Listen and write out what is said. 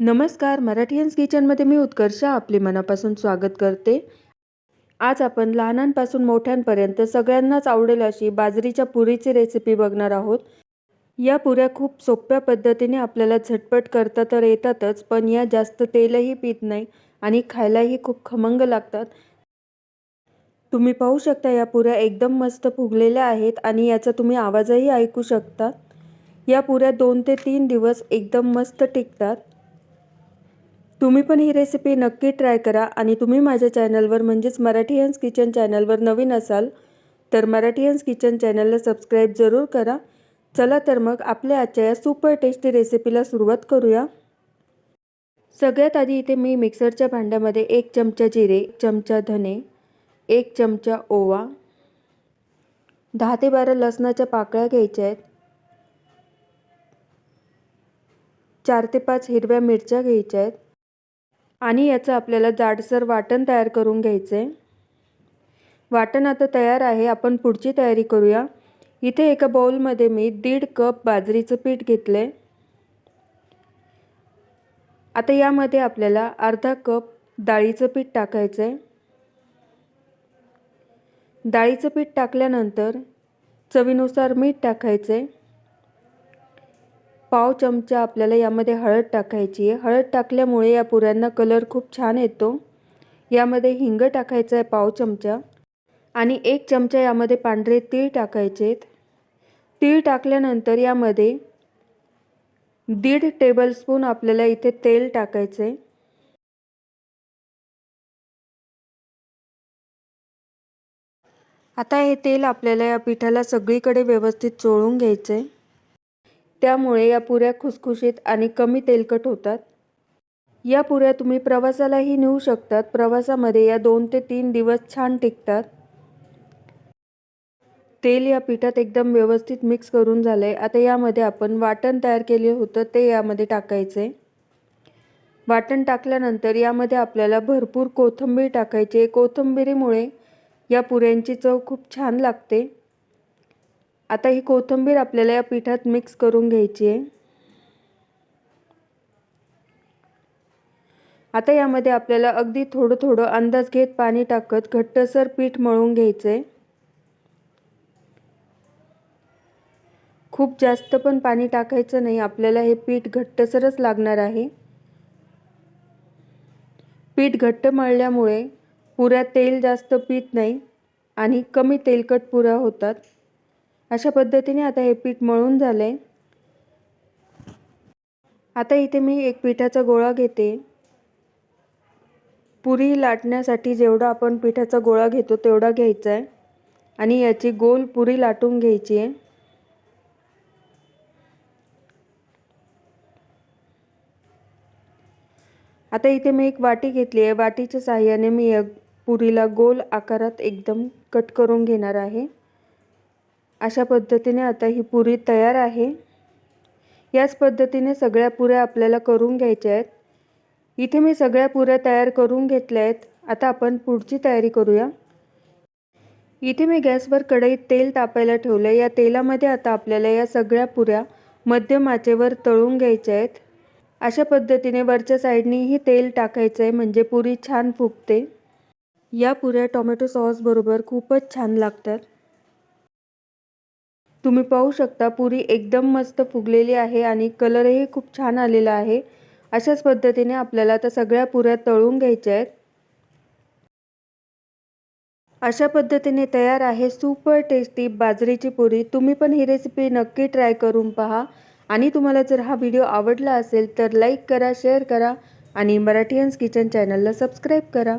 नमस्कार, मराठीयन्स किचनमध्ये मी उत्कर्षा आपले मनापासून स्वागत करते। आज आपण लहानांपासून मोठ्यांपर्यंत सगळ्यांनाच आवडेल अशी बाजरीच्या पुरीची रेसिपी बघणार आहोत। या पुऱ्या खूप सोप्या पद्धतीने आपल्याला झटपट करता तर येतातच, पण या जास्त तेलही पीत नाही आणि खायलाही खूप खमंग लागतात। तुम्ही पाहू शकता या पुऱ्या एकदम मस्त फुगलेल्या आहेत आणि याचा तुम्ही आवाजही ऐकू शकता। या पुऱ्या 2 ते 3 दिवस एकदम मस्त टिकतात। तुम्ही पण ही रेसिपी नक्की ट्राय करा आणि तुम्ही माझ्या चॅनलवर म्हणजेच मराठीयन्स किचन चॅनलवर नवीन असाल तर मराठीयन्स किचन चॅनलला सबस्क्राइब जरूर करा। चला तर मग आपल्या आजच्या या सुपर टेस्टी रेसिपीला सुरुवात करूया। सगळ्यात आधी इथे मी मिक्सरच्या भांड्यामध्ये 1 चमचा जिरे, 1 चमचा धने, 1 चमचा ओवा, 10 ते 12 लसणाच्या पाकळ्या घ्यायच्या आहेत, 4 ते 5 हिरव्या मिरच्या घ्यायच्या आहेत आणि याचं आपल्याला जाडसर वाटण तयार करून घ्यायचं आहे। वाटण आता तयार आहे, आपण पुढची तयारी करूया। इथे एका बाउलमध्ये मी 1.5 कप बाजरीचं पीठ घेतले। आता यामध्ये आपल्याला अर्धा कप डाळीचं पीठ टाकायचं आहे। डाळीचं पीठ टाकल्यानंतर चवीनुसार मीठ टाकायचं आहे। पाव चमचा आपल्याला यामध्ये हळद टाकायची आहे। हळद टाकल्यामुळे या पुऱ्यांना कलर खूप छान येतो। यामध्ये हिंग टाकायचं आहे पाव चमचा आणि 1 चमचा यामध्ये पांढरे तीळ टाकायचे आहेत। तीळ टाकल्यानंतर यामध्ये 1.5 टेबलस्पून आपल्याला इथे तेल टाकायचं आहे। आता हे तेल आपल्याला या पिठाला सगळीकडे व्यवस्थित चोळून घ्यायचं आहे। त्यामुळे या पुऱ्या खुसखुशीत आणि कमी तेलकट होतात। या पुऱ्या तुम्ही प्रवासालाही नेऊ शकतात। प्रवासामध्ये या 2 ते 3 दिवस छान टिकतात। तेल या पिठात एकदम व्यवस्थित मिक्स करून झालंय। आता यामध्ये आपण वाटण तयार केले होतं ते यामध्ये टाकायचे। वाटण टाकल्यानंतर यामध्ये आपल्याला भरपूर कोथिंबीर टाकायची। कोथिंबीरीमुळे या पुऱ्यांची चव खूप छान लागते। आता ही कोथिंबीर आपल्याला या पिठात मिक्स करून घ्यायची आहे। आता यामध्ये आपल्याला अगदी थोडं थोडं अंदाज घेत पाणी टाकत घट्टसर पीठ मळून घ्यायचे। खूप जास्त पण पाणी टाकायचं नाही, आपल्याला हे पीठ घट्टसरच लागणार आहे। पीठ घट्ट मळल्यामुळे पुऱ्या तेल जास्त पीत नाही आणि कमी तेलकट पुऱ्या होतात। अशा पद्धतीने आता हे पीठ मळून झालंय। आता इथे मी एक पिठाचा गोळा घेते। पुरी लाटण्यासाठी जेवढा आपण पिठाचा गोळा घेतो तेवढा घ्यायचा आहे आणि याची गोल पुरी लाटून घ्यायची आहे। आता इथे मी एक वाटी घेतली आहे। वाटीच्या साहाय्याने मी या पुरीला गोल आकारात एकदम कट करून घेणार आहे। अशा पद्धतीने आता ही पुरी तयार आहे। याच पद्धतीने सगळ्या पुऱ्या आपल्याला करून घ्यायच्या आहेत। इथे मी सगळ्या पुऱ्या तयार करून घेतल्या आहेत। आता आपण पुढची तयारी करूया। इथे मी गॅसवर कढईत तेल तापायला ठेवले। या तेलामध्ये आता आपल्याला या सगळ्या पुऱ्या मध्यम आचेवर तळून घ्यायच्या आहेत। अशा पद्धतीने वरच्या साइडनीही तेल टाकायचं आहे म्हणजे पुरी छान फुगते। या पुऱ्या टोमॅटो सॉस बरोबर खूपच छान लागतात। तुम्ही पाहू शकता पुरी एकदम मस्त फुगलेली आहे आणि कलरही खूप छान आलेला आहे। अशाच पद्धतीने आपल्याला आता सगळ्या पुऱ्या तळून घ्यायच्या आहेत। अशा पद्धतीने तयार आहे सुपर टेस्टी बाजरीची पुरी। तुम्ही पण ही रेसिपी नक्की ट्राय करून पहा आणि तुम्हाला जर हा व्हिडिओ आवडला असेल तर लाईक करा, शेअर करा आणि मराठीयन्स किचन चॅनलला सबस्क्राइब करा।